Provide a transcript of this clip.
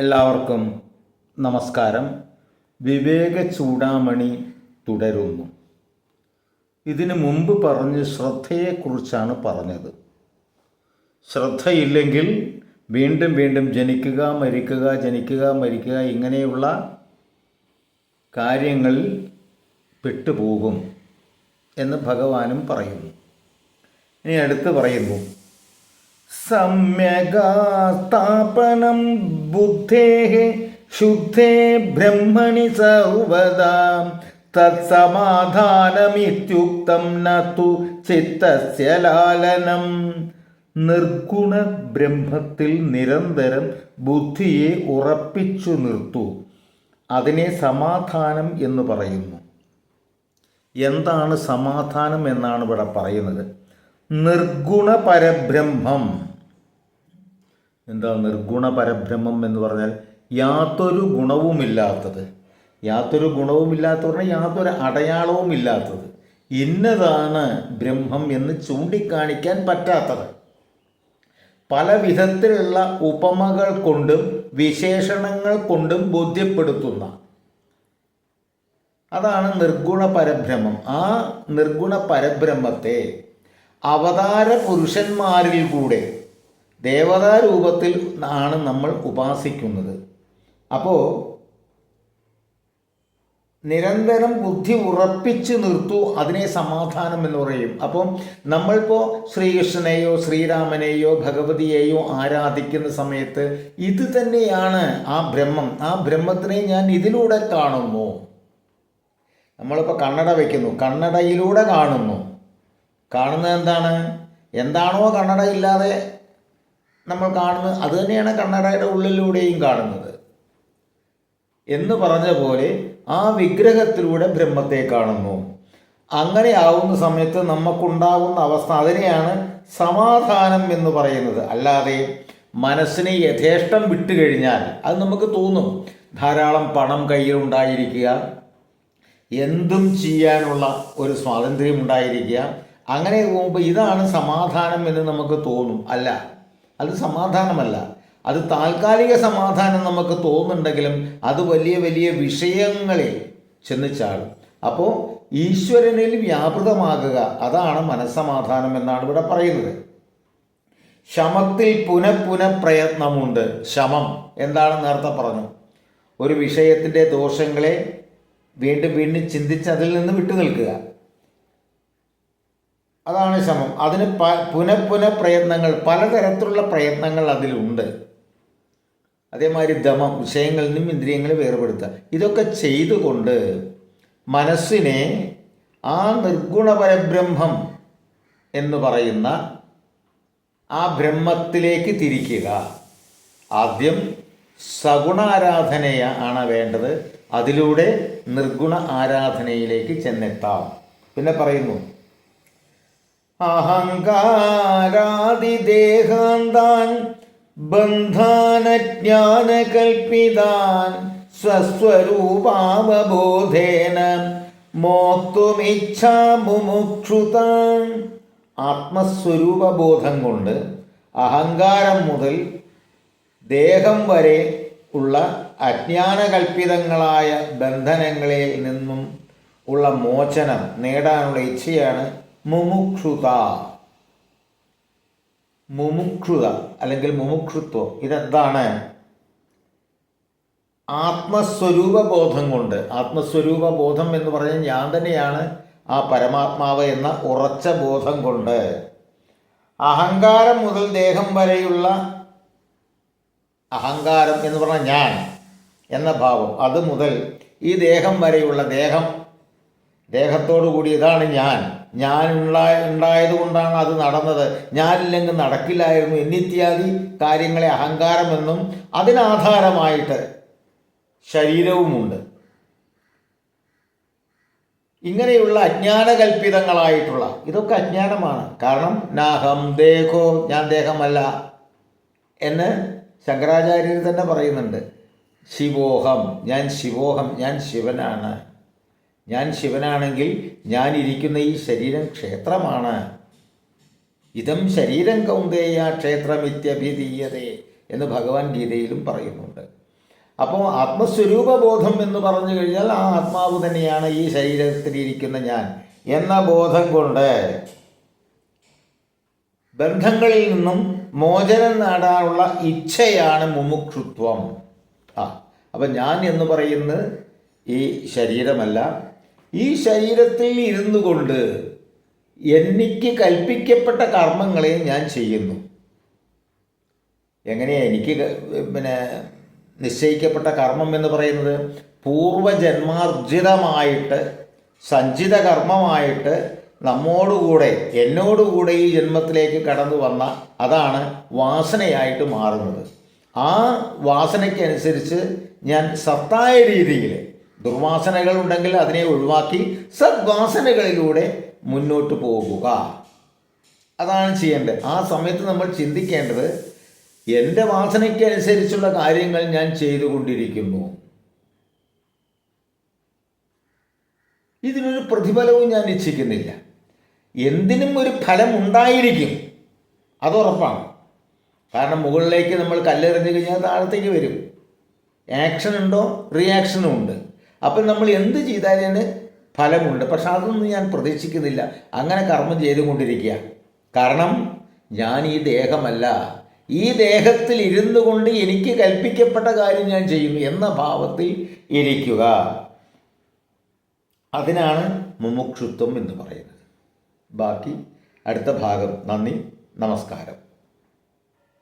എല്ലാവർക്കും നമസ്കാരം. വിവേക ചൂടാമണി തുടരുന്നു. ഇതിനു മുമ്പ് പറഞ്ഞ് ശ്രദ്ധയെക്കുറിച്ചാണ് പറഞ്ഞത്. ശ്രദ്ധയില്ലെങ്കിൽ വീണ്ടും വീണ്ടും ജനിക്കുക മരിക്കുക ഇങ്ങനെയുള്ള കാര്യങ്ങളിൽ പെട്ടുപോകും എന്ന് ഭഗവാനും പറയുന്നു. ഇനി അടുത്ത് പറയുന്നു, സമ്യഗാസ്ഥാപനം ബുദ്ധേഃ ശുദ്ധേ ബ്രഹ്മണി സർവദാ തത്സമാധാനമിത്യുക്തം നതു ചിത്തസ്യ ലാലനം. നിർഗുണ ബ്രഹ്മത്തിൽ നിരന്തരം ബുദ്ധിയെ ഉറപ്പിച്ചു നിർത്തൂ, അതിനെ സമാധാനം എന്ന് പറയുന്നു. എന്താണ് സമാധാനം എന്നാണ് ഇവിടെ പറയുന്നത്. നിർഗുണ പരബ്രഹ്മം. എന്താ നിർഗുണ പരബ്രഹ്മം എന്ന് പറഞ്ഞാൽ? യാതൊരു ഗുണവുമില്ലാത്തത്. യാതൊരു ഗുണവുമില്ലാത്ത പറഞ്ഞാൽ യാതൊരു അടയാളവും ഇല്ലാത്തത്. ഇന്നതാണ് ബ്രഹ്മം എന്ന് ചൂണ്ടിക്കാണിക്കാൻ പറ്റാത്തത്. പല വിധത്തിലുള്ള ഉപമകൾ കൊണ്ടും വിശേഷണങ്ങൾ കൊണ്ടും ബോധ്യപ്പെടുത്തുന്ന അതാണ് നിർഗുണ പരബ്രഹ്മം. ആ നിർഗുണ പരബ്രഹ്മത്തെ അവതാര പുരുഷന്മാരിൽ കൂടെ ദേവതാ രൂപത്തിൽ ആണ് നമ്മൾ ഉപാസിക്കുന്നത്. അപ്പോൾ നിരന്തരം ബുദ്ധി ഉറപ്പിച്ച് നിർത്തൂ, അതിനെ സമാധാനം എന്ന് പറയും. അപ്പം നമ്മളിപ്പോൾ ശ്രീകൃഷ്ണനെയോ ശ്രീരാമനെയോ ഭഗവതിയെയോ ആരാധിക്കുന്ന സമയത്ത് ഇത് തന്നെയാണ് ആ ബ്രഹ്മം. ആ ബ്രഹ്മത്തിനെ ഞാൻ ഇതിലൂടെ കാണുന്നു. നമ്മളിപ്പോൾ കണ്ണട വയ്ക്കുന്നു, കണ്ണടയിലൂടെ കാണുന്നു. കാണുന്നത് എന്താണ്? എന്താണോ കണ്ണട ഇല്ലാതെ നമ്മൾ കാണുന്നത് അത് തന്നെയാണ് കണ്ണടയുടെ ഉള്ളിലൂടെയും കാണുന്നത് എന്ന് പറഞ്ഞ പോലെ ആ വിഗ്രഹത്തിലൂടെ ബ്രഹ്മത്തെ കാണുന്നു. അങ്ങനെ ആവുന്ന സമയത്ത് നമുക്കുണ്ടാവുന്ന അവസ്ഥ അതിനെയാണ് സമാധാനം എന്ന് പറയുന്നത്. അല്ലാതെ മനസ്സിനെ യഥേഷ്ടം വിട്ടുകഴിഞ്ഞാൽ അത് നമുക്ക് തോന്നും ധാരാളം പണം കയ്യിലുണ്ടായിരിക്കുക, എന്തും ചെയ്യാനുള്ള ഒരു സ്വാതന്ത്ര്യം ഉണ്ടായിരിക്കുക. അങ്ങനെ പോകുമ്പോൾ ഇതാണ് സമാധാനം എന്ന് നമുക്ക് തോന്നും. അല്ല, അത് സമാധാനമല്ല. അത് താൽക്കാലിക സമാധാനം നമുക്ക് തോന്നുന്നുണ്ടെങ്കിലും അത് വലിയ വലിയ വിഷയങ്ങളിൽ ചെന്ന് ചാടും. അപ്പോൾ ഈശ്വരനിൽ വ്യാപൃതമാകുക, അതാണ് മനസ്സമാധാനം എന്നാണ് ഇവിടെ പറയുന്നത്. ശമത്തിൽ പുനഃ പ്രയത്നമുണ്ട്. ശമം എന്താണ് നേരത്തെ പറഞ്ഞു. ഒരു വിഷയത്തിൻ്റെ ദോഷങ്ങളെ വീണ്ടും വീണ്ടും ചിന്തിച്ച് അതിൽ നിന്ന് വിട്ടു നിൽക്കുക, അതാണ് ശമം. അതിന് പുനഃ പ്രയത്നങ്ങൾ, പലതരത്തിലുള്ള പ്രയത്നങ്ങൾ അതിലുണ്ട്. അതേമാതിരി ദമം, വിഷയങ്ങളിൽ നിന്നും ഇന്ദ്രിയങ്ങളെ വേർപെടുത്തുക. ഇതൊക്കെ ചെയ്തുകൊണ്ട് മനസ്സിനെ ആ നിർഗുണ പരബ്രഹ്മം എന്ന് പറയുന്ന ആ ബ്രഹ്മത്തിലേക്ക് തിരിക്കുക. ആദ്യം സഗുണ ആരാധനയാണ് വേണ്ടത്. അതിലൂടെ നിർഗുണ ആരാധനയിലേക്ക് ചെന്നെത്താം. പിന്നെ പറയുന്നു, അഹങ്കാരാദിദേഹാന്താൻ ബന്ധാനജ്ഞാനകൽപ്പിതാൻ സ്വസ്വരൂപാവബോധേന മോക്തുമിച്ഛാമുമുക്ഷുതാൻ. ആത്മസ്വരൂപബോധം കൊണ്ട് അഹങ്കാരം മുതൽ ദേഹം വരെ ഉള്ള അജ്ഞാനകൽപ്പിതങ്ങളായ ബന്ധനങ്ങളിൽ നിന്നും ഉള്ള മോചനം നേടാനുള്ള ഇച്ഛയാണ് മുമുക്ഷുത. മുമുക്ഷുത അല്ലെങ്കിൽ മുമുക്ഷുത്വം ഇതെന്താണ്? ആത്മസ്വരൂപബോധം കൊണ്ട്. ആത്മസ്വരൂപബോധം എന്ന് പറഞ്ഞാൽ ഞാൻ തന്നെയാണ് ആ പരമാത്മാവ് എന്ന ഉറച്ച ബോധം കൊണ്ട് അഹങ്കാരം മുതൽ ദേഹം വരെയുള്ള അഹങ്കാരം എന്ന് പറഞ്ഞാൽ ഞാൻ എന്ന ഭാവം, അത് മുതൽ ഈ ദേഹം വരെയുള്ള ദേഹത്തോടു കൂടി ഇതാണ് ഞാൻ ഉണ്ടായത് കൊണ്ടാണ് അത് നടന്നത്, ഞാനില്ലെങ്കിൽ നടക്കില്ലായിരുന്നു എന്നിത്യാദി കാര്യങ്ങളെ അഹങ്കാരമെന്നും അതിനാധാരമായിട്ട് ശരീരവുമുണ്ട്. ഇങ്ങനെയുള്ള അജ്ഞാനകൽപ്പിതങ്ങളായിട്ടുള്ള ഇതൊക്കെ അജ്ഞാനമാണ്. കാരണം നാഹം ദേഹോ, ഞാൻ ദേഹമല്ല എന്ന് ശങ്കരാചാര്യർ തന്നെ പറയുന്നുണ്ട്. ശിവോഹം, ഞാൻ ശിവോഹം, ഞാൻ ശിവനാണ്. ഞാൻ ശിവനാണെങ്കിൽ ഞാനിരിക്കുന്ന ഈ ശരീരം ക്ഷേത്രമാണ്. ഇതം ശരീരം കൗന്ദേയ ക്ഷേത്രമിത്യഭിധീയതേ എന്ന് ഭഗവാൻ ഗീതയിലും പറയുന്നുണ്ട്. അപ്പോൾ ആത്മസ്വരൂപ ബോധം എന്ന് പറഞ്ഞു കഴിഞ്ഞാൽ ആ ആത്മാവ് തന്നെയാണ് ഈ ശരീരത്തിലിരിക്കുന്ന ഞാൻ എന്ന ബോധം കൊണ്ട് ബന്ധങ്ങളിൽ നിന്നും മോചനം നേടാനുള്ള ഇച്ഛയാണ് മുമുക്ഷുത്വം. അപ്പം ഞാൻ എന്ന് പറയുന്നത് ഈ ശരീരമല്ല. ഈ ശരീരത്തിൽ ഇരുന്നു കൊണ്ട് എനിക്ക് കൽപ്പിക്കപ്പെട്ട കർമ്മങ്ങളെ ഞാൻ ചെയ്യുന്നു. എങ്ങനെയാണ് എനിക്ക് നിശ്ചയിക്കപ്പെട്ട കർമ്മം എന്ന് പറയുന്നത്? പൂർവജന്മാർജിതമായിട്ട് സഞ്ചിത കർമ്മമായിട്ട് നമ്മോടുകൂടെ എന്നോടുകൂടെ ഈ ജന്മത്തിലേക്ക് കടന്നു വന്ന അതാണ് വാസനയായിട്ട് മാറുന്നത്. ആ വാസനയ്ക്കനുസരിച്ച് ഞാൻ സത്തായ രീതിയിൽ ദുർവാസനകൾ ഉണ്ടെങ്കിൽ അതിനെ ഒഴിവാക്കി സദ്വാസനകളിലൂടെ മുന്നോട്ട് പോകുക, അതാണ് ചെയ്യേണ്ടത്. ആ സമയത്ത് നമ്മൾ ചിന്തിക്കേണ്ടത് എൻ്റെ വാസനയ്ക്കനുസരിച്ചുള്ള കാര്യങ്ങൾ ഞാൻ ചെയ്തുകൊണ്ടിരിക്കുന്നു, ഇതിനൊരു പ്രതിഫലവും ഞാൻ ഇച്ഛിക്കുന്നില്ല. എന്തിനും ഒരു ഫലം ഉണ്ടായിരിക്കും, അതുറപ്പാണ്. കാരണം മുകളിലേക്ക് നമ്മൾ കല്ലെറിഞ്ഞു കഴിഞ്ഞാൽ താഴത്തേക്ക് വരും. ആക്ഷൻ ഉണ്ടോ, റിയാക്ഷനും ഉണ്ട്. അപ്പം നമ്മൾ എന്ത് ചെയ്താലും ഫലമുണ്ട്. പക്ഷെ അതൊന്നും ഞാൻ പ്രതീക്ഷിക്കുന്നില്ല. അങ്ങനെ കർമ്മം ചെയ്തുകൊണ്ടിരിക്കുക. കാരണം ഞാൻ ഈ ദേഹമല്ല, ഈ ദേഹത്തിൽ ഇരുന്നു കൊണ്ട് എനിക്ക് കൽപ്പിക്കപ്പെട്ട കാര്യം ഞാൻ ചെയ്യുന്നു എന്ന ഭാവത്തിൽ ഇരിക്കുക. അതിനാണ് മുമുക്ഷുത്വം എന്ന് പറയുന്നത്. ബാക്കി അടുത്ത ഭാഗം. നന്ദി, നമസ്കാരം.